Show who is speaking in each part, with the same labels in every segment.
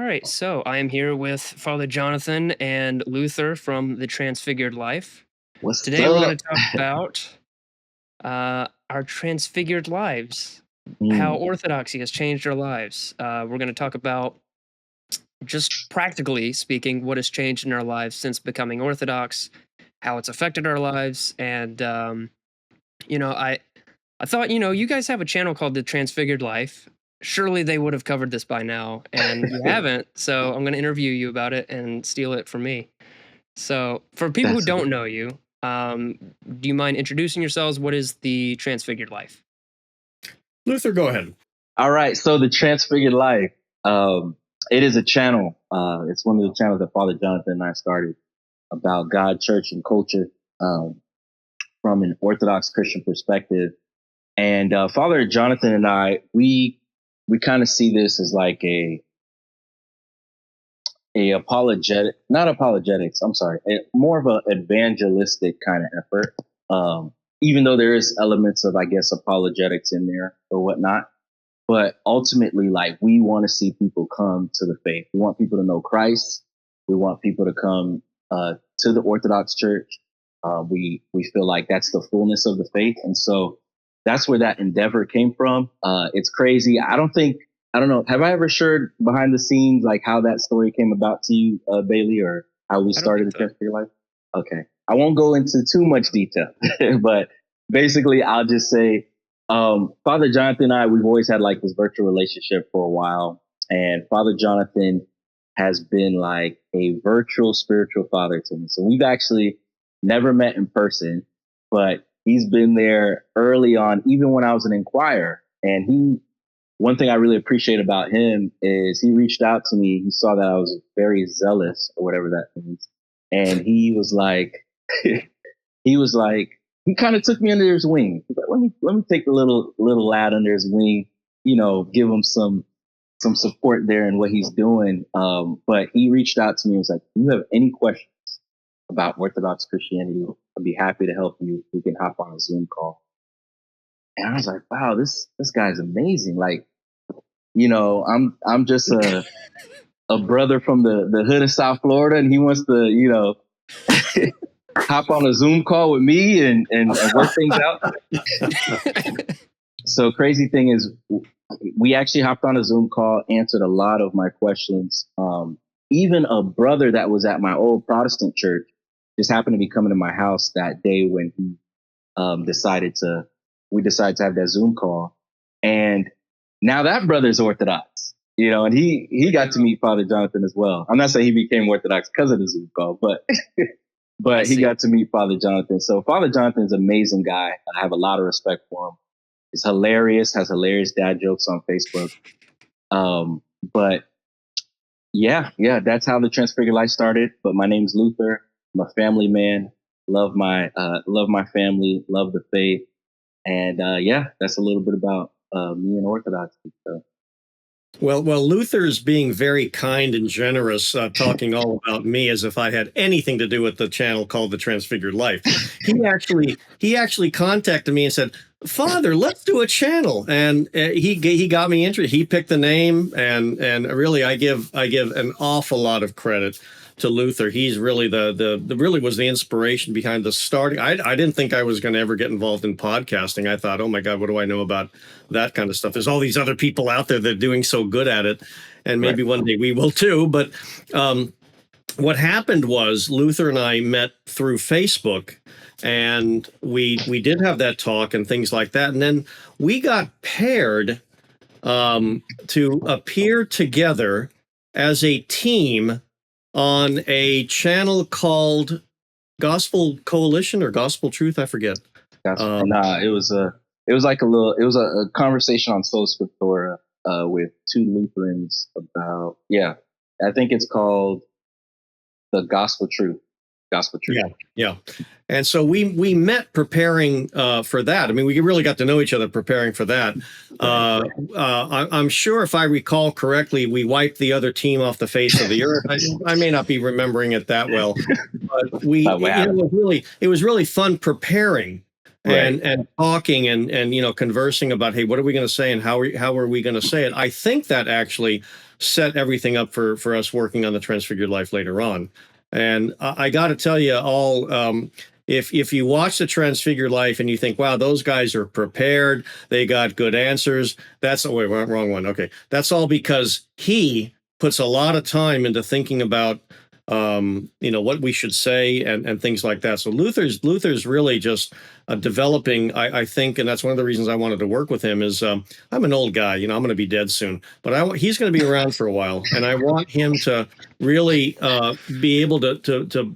Speaker 1: right, so I am here with Father Jonathan and Luther from the Transfigured Life.
Speaker 2: What's
Speaker 1: Today we're going
Speaker 2: up?
Speaker 1: to talk about our transfigured lives, how
Speaker 2: Mm,
Speaker 1: Orthodoxy has changed our lives. We're going to talk about, just practically speaking, what has changed in our lives since becoming Orthodox, how it's affected our lives, and you know, I thought, you guys have a channel called the Transfigured Life. Surely they would have covered this by now, and you haven't. So I'm going to interview you about it and steal it from me. So, for people who
Speaker 2: that's
Speaker 1: don't know you, do you mind introducing yourselves? What is the Transfigured Life?
Speaker 3: Luther, go ahead.
Speaker 2: all right. So the Transfigured Life, it is a channel. It's one of the channels that Father Jonathan and I started about God, church, and culture from an Orthodox Christian perspective. And Father Jonathan and I, we kind of see this as like a apologetic, not apologetics. I'm sorry, more of an evangelistic kind of effort. Even though there is elements of, I guess, apologetics in there or whatnot, but ultimately, like, we want to see people come to the faith. We want people to know Christ. We want people to come to the Orthodox Church. We feel like that's the fullness of the faith, and so that's where that endeavor came from. It's crazy. I don't know. Have I ever shared behind the scenes, like, how that story came about to you, Bailey, or how we
Speaker 1: I don't
Speaker 2: started the
Speaker 1: think so.
Speaker 2: Transfigured Life? Okay. I won't go into too much detail, but basically I'll just say, Father Jonathan and I, we've always had like this virtual relationship for a while. And Father Jonathan has been like a virtual spiritual father to me. So we've actually never met in person, but he's been there early on, even when I was an inquirer. And one thing I really appreciate about him is he reached out to me. He saw that I was very zealous, or whatever that means. And he was like, he kind of took me under his wing. He's like, let me take the little lad under his wing, give him some support there in what he's doing. But he reached out to me and was like, if you have any questions about Orthodox Christianity, I'd be happy to help you. We can hop on a Zoom call. And I was like, wow, this guy's amazing. Like, I'm just a brother from the hood of South Florida, and he wants to, hop on a Zoom call with me and work things out. So crazy thing is, we actually hopped on a Zoom call, answered a lot of my questions. Even a brother that was at my old Protestant church just happened to be coming to my house that day when we decided to have that Zoom call. And now that brother's Orthodox, and he got to meet Father Jonathan as well. I'm not saying he became Orthodox because of the Zoom call, but he got to meet Father Jonathan. So Father Jonathan's an amazing guy. I have a lot of respect for him. He's hilarious, has hilarious dad jokes on Facebook. But yeah, that's how the Transfigured Life started. But my name's Luther. I'm a family man. Love my family, love the faith. And that's a little bit about me and Orthodoxy. So.
Speaker 3: Well, Luther's being very kind and generous, talking all about me as if I had anything to do with the channel called the Transfigured Life. He actually contacted me and said, "Father, let's do a channel." And he got me interested. He picked the name, and really, I give an awful lot of credit to Luther. He's really the really was the inspiration behind the starting. I didn't think I was going to ever get involved in podcasting. I thought, oh my God, what do I know about that kind of stuff? There's all these other people out there that are doing so good at it, and maybe one day we will too. But what happened was Luther and I met through Facebook, and we did have that talk and things like that, and then we got paired to appear together as a team on a channel called Gospel Coalition or Gospel Truth, I forget.
Speaker 2: It was a conversation on Sola Scriptura with two Lutherans about, I think it's called the Gospel Truth.
Speaker 3: Yeah. And so we met preparing for that. I mean, we really got to know each other preparing for that. I'm sure if I recall correctly, we wiped the other team off the face of the earth. I may not be remembering it that well, but it was really fun preparing.
Speaker 2: Right.
Speaker 3: and talking and conversing about, hey, what are we going to say and how are we going to say it? I think that actually set everything up for us working on the Transfigured Life later on. And I got to tell you all, if you watch the Transfigured Life and you think, wow, those guys are prepared, they got good answers, that's wait, wrong one. Okay, that's all because he puts a lot of time into thinking about what we should say and things like that. So Luther's really just developing, I think, and that's one of the reasons I wanted to work with him is I'm an old guy, I'm going to be dead soon, but he's going to be around for a while, and I want him to really be able to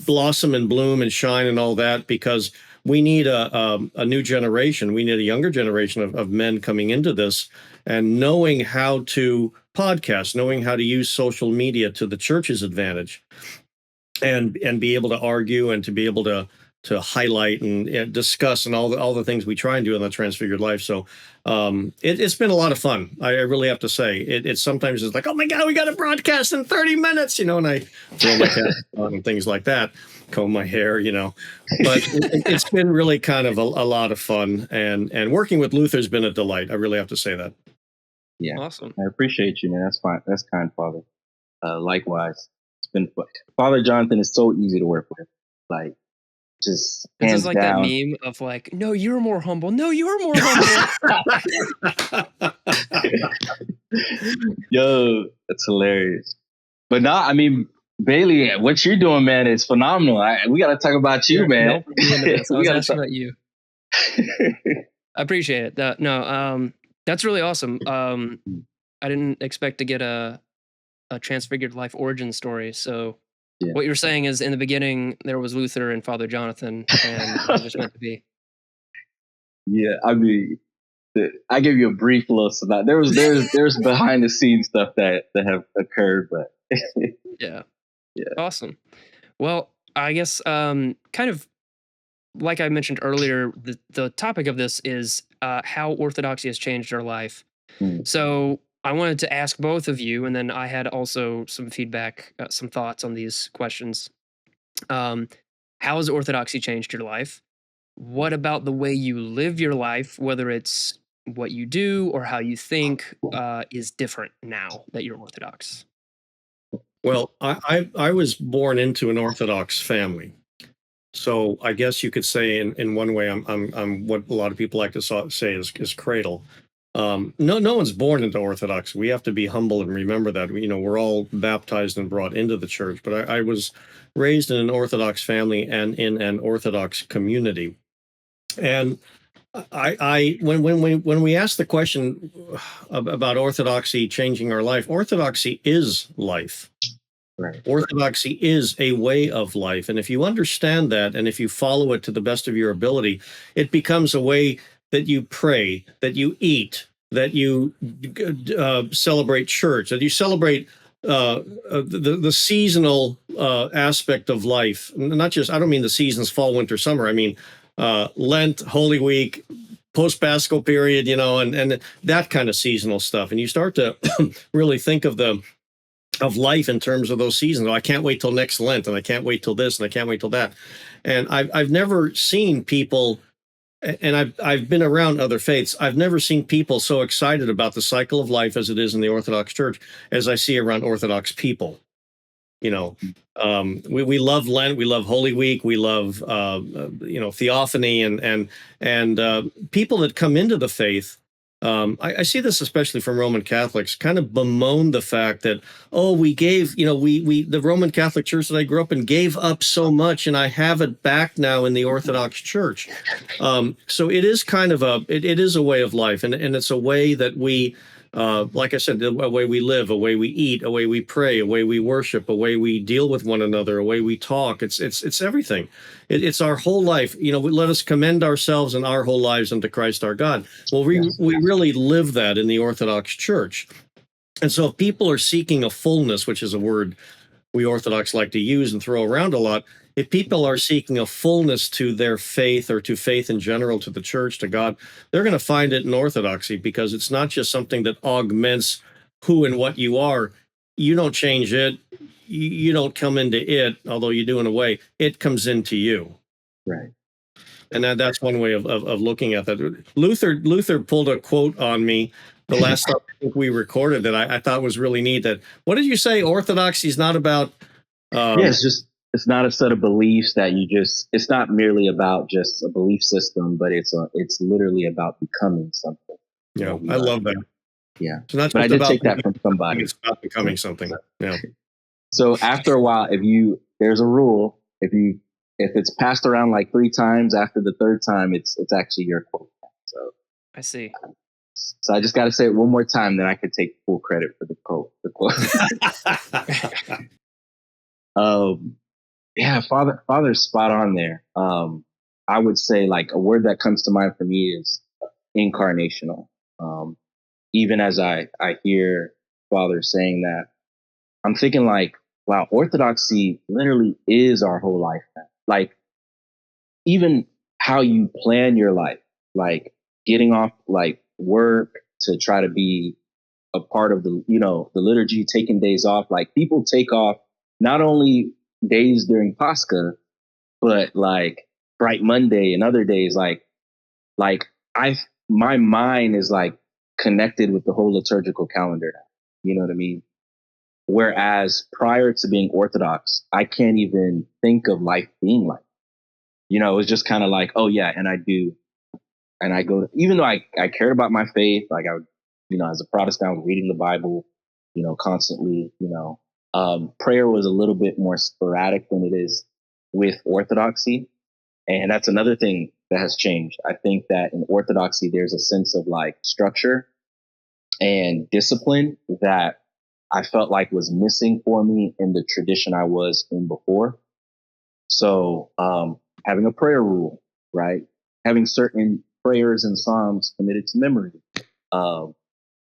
Speaker 3: blossom and bloom and shine and all that, because we need a new generation. We need a younger generation of men coming into this and knowing how to podcast, knowing how to use social media to the church's advantage, and be able to argue and to be able to highlight and discuss and all the things we try and do in the Transfigured Life. So it's been a lot of fun. I really have to say it's sometimes it's like, oh my God, we got to broadcast in 30 minutes, and I throw my hat on and things like that, comb my hair, but it's been really kind of a lot of fun, and working with Luther's been a delight. I really have to say that.
Speaker 2: Yeah.
Speaker 1: Awesome.
Speaker 2: I appreciate you, man. That's fine. That's kind, Father. Likewise, it's been fun. Father Jonathan is so easy to work with. Like, just
Speaker 1: This
Speaker 2: hands
Speaker 1: is like
Speaker 2: down.
Speaker 1: that meme of like, no, you're more humble. No, you're more humble.
Speaker 2: Yo, that's hilarious. But no, I mean, Bailey, what you're doing, man, is phenomenal. We got to talk about you, man.
Speaker 1: Nope, the end of this. I
Speaker 2: We
Speaker 1: was
Speaker 2: gotta
Speaker 1: asking about you. I appreciate it. No, that's really awesome. I didn't expect to get a Transfigured Life origin story. So
Speaker 2: Yeah.
Speaker 1: what you're saying is, in the beginning there was Luther and Father Jonathan, and it was just meant to be.
Speaker 2: Yeah, I mean, I gave you a brief little synopsis. There's behind the scenes stuff that have occurred, but
Speaker 1: Yeah.
Speaker 2: Yeah.
Speaker 1: Awesome. Well, I guess kind of like I mentioned earlier, the topic of this is how Orthodoxy has changed our life. So I wanted to ask both of you, and then I had also some feedback, some thoughts on these questions. How has Orthodoxy changed your life? What about the way you live your life, whether it's what you do or how you think, is different now that you're Orthodox?
Speaker 3: Well, I was born into an Orthodox family, so I guess you could say in one way I'm what a lot of people like to say is cradle. No one's born into Orthodox. We have to be humble and remember that we're all baptized and brought into the church. But I was raised in an Orthodox family and in an Orthodox community, and when we ask the question about Orthodoxy changing our life, Orthodoxy is life.
Speaker 2: Right.
Speaker 3: Orthodoxy is a way of life. And if you understand that, and if you follow it to the best of your ability, it becomes a way that you pray, that you eat, that you celebrate church, that you celebrate the seasonal aspect of life. Not just, I don't mean the seasons, fall, winter, summer. I mean Lent, Holy Week, post-Paschal period, and that kind of seasonal stuff. And you start to really think of life in terms of those seasons. Oh, I can't wait till next Lent, and I can't wait till this, and I can't wait till that. And I've never seen people, and I've been around other faiths, I've never seen people so excited about the cycle of life as it is in the Orthodox Church as I see around Orthodox people. We love Lent, we love Holy Week, we love theophany, and people that come into the faith. I see this especially from Roman Catholics, kind of bemoan the fact that, we gave, the Roman Catholic Church that I grew up in gave up so much, and I have it back now in the Orthodox Church. So it is kind of it is a way of life, and it's a way that we, like I said, a way we live, a way we eat, a way we pray, a way we worship, a way we deal with one another, a way we talk. It's everything. It's our whole life. Let us commend ourselves and our whole lives unto Christ our God. Well, we really live that in the Orthodox Church. And so if people are seeking a fullness, which is a word we Orthodox like to use and throw around a lot, if people are seeking a fullness to their faith, or to faith in general, to the church, to God, they're going to find it in Orthodoxy, because it's not just something that augments who and what you are. You don't change it. You don't come into it, although you do in a way. It comes into you.
Speaker 2: Right.
Speaker 3: And that's one way of looking at that. Luther pulled a quote on me the last time I think we recorded that I thought was really neat. That, what did you say? Orthodoxy is not about.
Speaker 2: Yeah, it's not a set of beliefs that it's not merely about just a belief system, but it's literally about becoming something.
Speaker 3: Yeah, I love that.
Speaker 2: Yeah.
Speaker 3: So not
Speaker 2: but I
Speaker 3: just
Speaker 2: did
Speaker 3: about
Speaker 2: take that from somebody.
Speaker 3: it's about becoming something. Yeah.
Speaker 2: So after a while, there's a rule, if it's passed around like 3 times, after the 3rd time, it's actually your quote. So
Speaker 1: I see.
Speaker 2: So I just got to say it one more time, then I could take full credit for the quote. Yeah, Father's spot on there. I would say, like, a word that comes to mind for me is incarnational. Even as I hear Father saying that, I'm thinking like, wow, Orthodoxy literally is our whole life now. Like, even how you plan your life, like getting off like work to try to be a part of the liturgy, taking days off. Like, people take off not only days during Pascha, but like Bright Monday and other days. Like my mind is like connected with the whole liturgical calendar now. You know what I mean? Whereas prior to being Orthodox, I can't even think of life being like, it was just kind of like, oh yeah, and I go, even though I cared about my faith, like I would, as a Protestant, I was reading the Bible, constantly, prayer was a little bit more sporadic than it is with Orthodoxy. And that's another thing that has changed. I think that in Orthodoxy, there's a sense of like structure and discipline that I felt like was missing for me in the tradition I was in before. So, having a prayer rule, right? Having certain prayers and psalms committed to memory,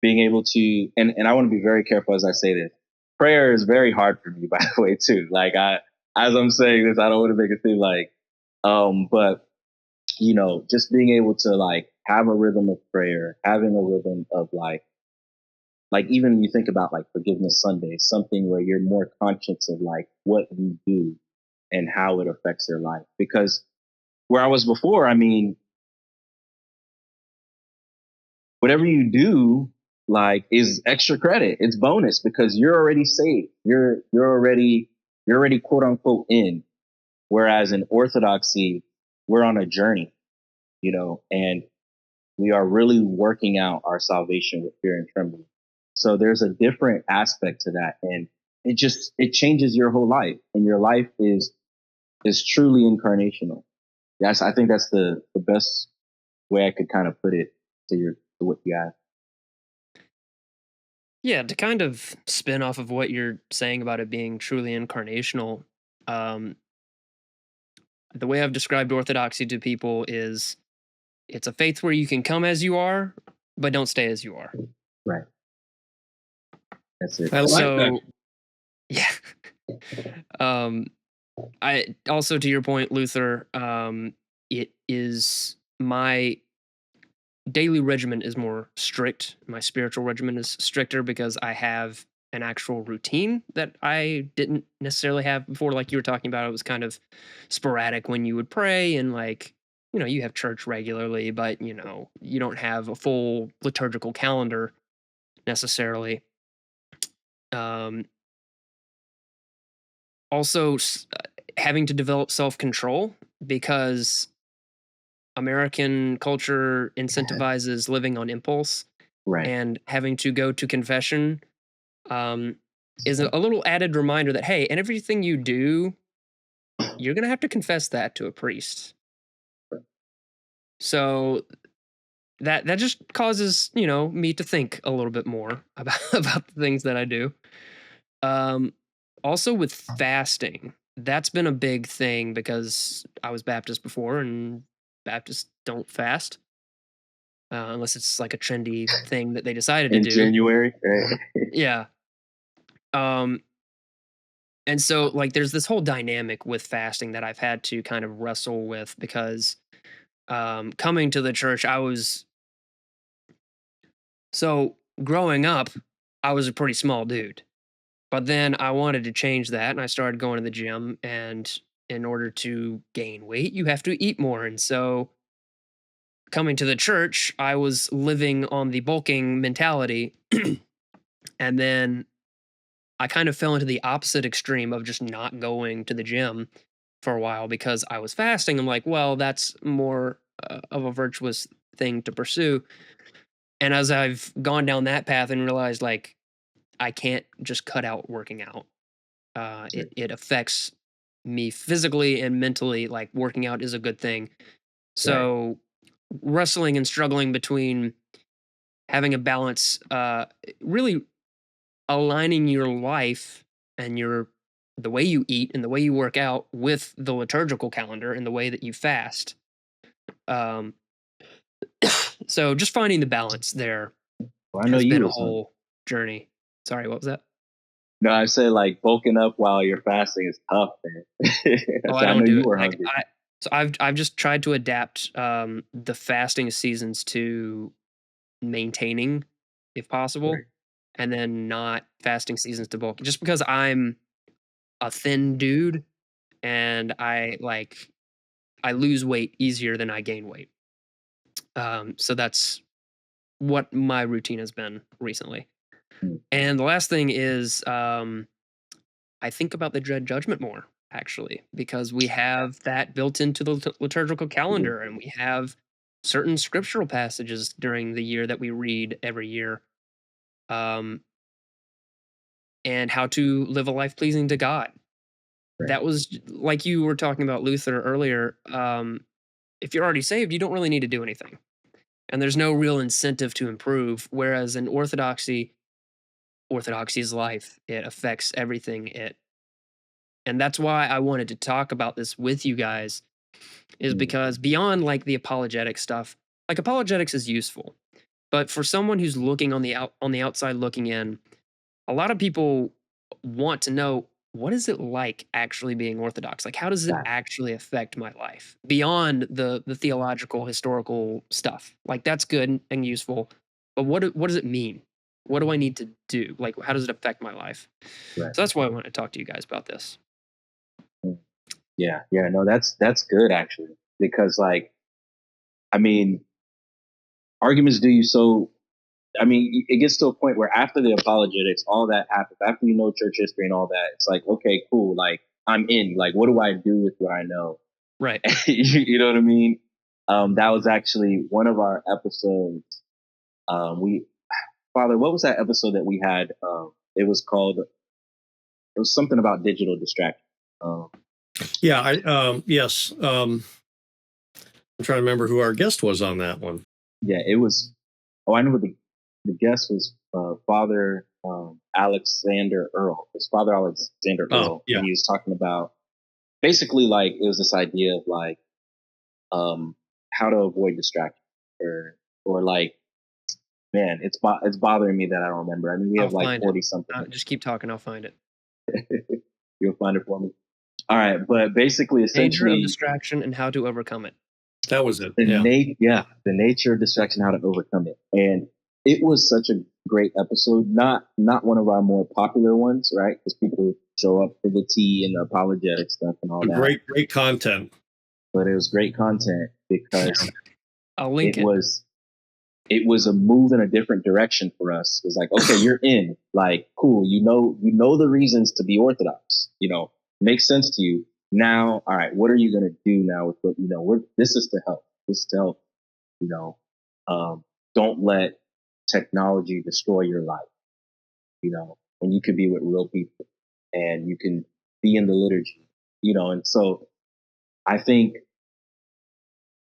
Speaker 2: being able to, and I want to be very careful as I say this. Prayer is very hard for me, by the way, too. Like, as I'm saying this, I don't want to make it seem like, but just being able to like have a rhythm of prayer, having a rhythm of like even you think about like Forgiveness Sunday, something where you're more conscious of like what you do and how it affects your life. Because where I was before, I mean, whatever you do like is extra credit. It's bonus because you're already saved. You're already quote unquote in. Whereas in Orthodoxy, we're on a journey, and we are really working out our salvation with fear and trembling. So there's a different aspect to that. And it changes your whole life, and your life is truly incarnational. Yes. I think that's the best way I could kind of put it to what you asked.
Speaker 1: Yeah, to kind of spin off of what you're saying about it being truly incarnational, um, the way I've described Orthodoxy to people is it's a faith where you can come as you are, but don't stay as you are.
Speaker 2: Right. That's it.
Speaker 3: I like that.
Speaker 1: So, yeah. I also, to your point, Luther, it is my daily regimen is more strict. My spiritual regimen is stricter because I have an actual routine that I didn't necessarily have before. Like you were talking about, it was kind of sporadic when you would pray and like, you have church regularly, but you don't have a full liturgical calendar necessarily. Um, also, having to develop self control because American culture incentivizes living on impulse,
Speaker 2: Right.
Speaker 1: and having to go to confession is a little added reminder that, hey, and everything you do, you're going to have to confess that to a priest. So that just causes, me to think a little bit more about the things that I do. Also with fasting, that's been a big thing because I was Baptist before, and Baptists don't fast. Unless it's like a trendy thing that they decided to
Speaker 2: In
Speaker 1: do.
Speaker 2: January, right?
Speaker 1: Yeah. And so like there's this whole dynamic with fasting that I've had to kind of wrestle with because coming to the church, so growing up, I was a pretty small dude. But then I wanted to change that and I started going to the gym, and in order to gain weight, you have to eat more. And so coming to the church, I was living on the bulking mentality. And then I kind of fell into the opposite extreme of just not going to the gym for a while because I was fasting. I'm like, well, that's more of a virtuous thing to pursue. And as I've gone down that path and realized, like, I can't just cut out working out. It affects me physically and mentally. Like, working out is a good thing.
Speaker 2: Right.
Speaker 1: So wrestling and struggling between having a balance, really aligning your life and the way you eat and the way you work out with the liturgical calendar and the way that you fast. Um, so just finding the balance there
Speaker 2: Well, I know
Speaker 1: has
Speaker 2: you
Speaker 1: been a
Speaker 2: was hungry.
Speaker 1: whole journey. Sorry, what was that?
Speaker 2: No, I say like bulking up while you're fasting is tough, man.
Speaker 1: Oh, I
Speaker 2: So I
Speaker 1: don't
Speaker 2: know
Speaker 1: do
Speaker 2: you
Speaker 1: it.
Speaker 2: were
Speaker 1: Like
Speaker 2: hungry.
Speaker 1: I've just tried to adapt the fasting seasons to maintaining, if
Speaker 2: Right.
Speaker 1: possible, and then not fasting seasons to bulk. Just because I'm a thin dude and I lose weight easier than I gain weight. So that's what my routine has been recently.
Speaker 2: Mm.
Speaker 1: And the last thing is, I think about the dread judgment more, actually, because we have that built into the liturgical
Speaker 2: Yeah.
Speaker 1: calendar, and we have certain scriptural passages during the year that we read every year, um, and how to live a life pleasing to God.
Speaker 2: Right.
Speaker 1: That was like you were talking about Luther earlier. If you're already saved, you don't really need to do anything, and there's no real incentive to improve. Whereas in Orthodoxy is life; it affects everything. And that's why I wanted to talk about this with you guys, is
Speaker 2: Mm.
Speaker 1: because beyond like the apologetic stuff, like apologetics is useful, but for someone who's looking on the outside looking in, a lot of people want to know, what is it like actually being Orthodox? Like, how does it
Speaker 2: That.
Speaker 1: actually affect my life beyond the theological historical stuff? Like, that's good and useful, but what does it mean? What do I need to do? Like, how does it affect my life?
Speaker 2: Right.
Speaker 1: So that's why I want to talk to you guys about this.
Speaker 2: Mm. Yeah. Yeah. No, that's good actually. Because like, I mean, arguments do you so I mean, it gets to a point where after the apologetics, all that happens, after you know church history and all that, it's like, okay, cool. Like, I'm in. Like, what do I do with what I know?
Speaker 1: Right.
Speaker 2: You know what I mean? That was actually one of our episodes. We, Father, what was that episode that we had? It was called, it was something about digital distraction. Um,
Speaker 3: Yeah, yes. I'm trying to remember who our guest was on that one.
Speaker 2: yeah, it was, oh, I know what the guest was, Father Alexander Earl. It was Father Alexander
Speaker 3: Oh,
Speaker 2: Earl.
Speaker 3: yeah.
Speaker 2: And he was talking about basically like, it was this idea of like, how to avoid distraction or like, man, it's bothering me that I don't remember. I mean, we
Speaker 1: I'll
Speaker 2: have like
Speaker 1: find it.
Speaker 2: 40 something.
Speaker 1: Just keep talking. I'll find it.
Speaker 2: You'll find it for me. All right. But basically,
Speaker 1: Danger of
Speaker 2: essentially,
Speaker 1: distraction and how to overcome it.
Speaker 3: That was it.
Speaker 2: the
Speaker 3: Yeah.
Speaker 2: the nature of distraction, how to overcome it. And it was such a great episode. Not one of our more popular ones, right? Because people show up for the tea and the apologetic stuff and all that.
Speaker 3: Great content.
Speaker 2: But it was great content because
Speaker 1: I'll link it.
Speaker 2: It was a move in a different direction for us. It was like, okay, you're in. Like, cool. You know the reasons to be Orthodox. Makes sense to you. Now, all right, what are you going to do now with what this is to help. This is to help. You know, don't let technology destroy your life. And you can be with real people, and you can be in the liturgy. And so I think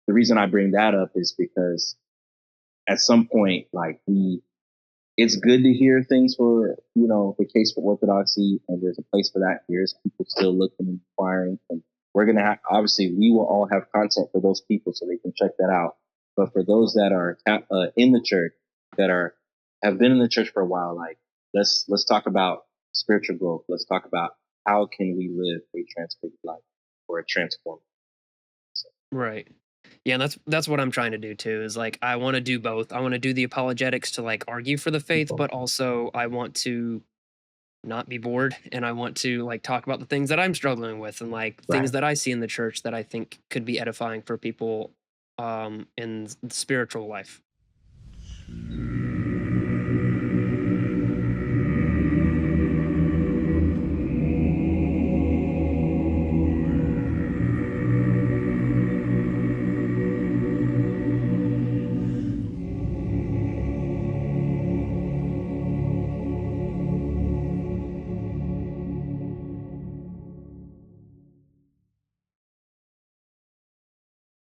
Speaker 2: the reason I bring that up is because at some point, like it's good to hear things for, the case for Orthodoxy, and there's a place for that. There's people still looking and inquiring, and we're going to have, obviously, we will all have content for those people so they can check that out. But for those that are in the church, have been in the church for a while, like, let's talk about spiritual growth. Let's talk about how can we live a transfigured life or a transformed.
Speaker 1: Right. Yeah, and that's what I'm trying to do too. Is like, I want to do both. I want to do the apologetics to like argue for the faith, but also I want to not be bored, and I want to like talk about the things that I'm struggling with and like things
Speaker 2: Right.
Speaker 1: that I see in the church that I think could be edifying for people in the spiritual life.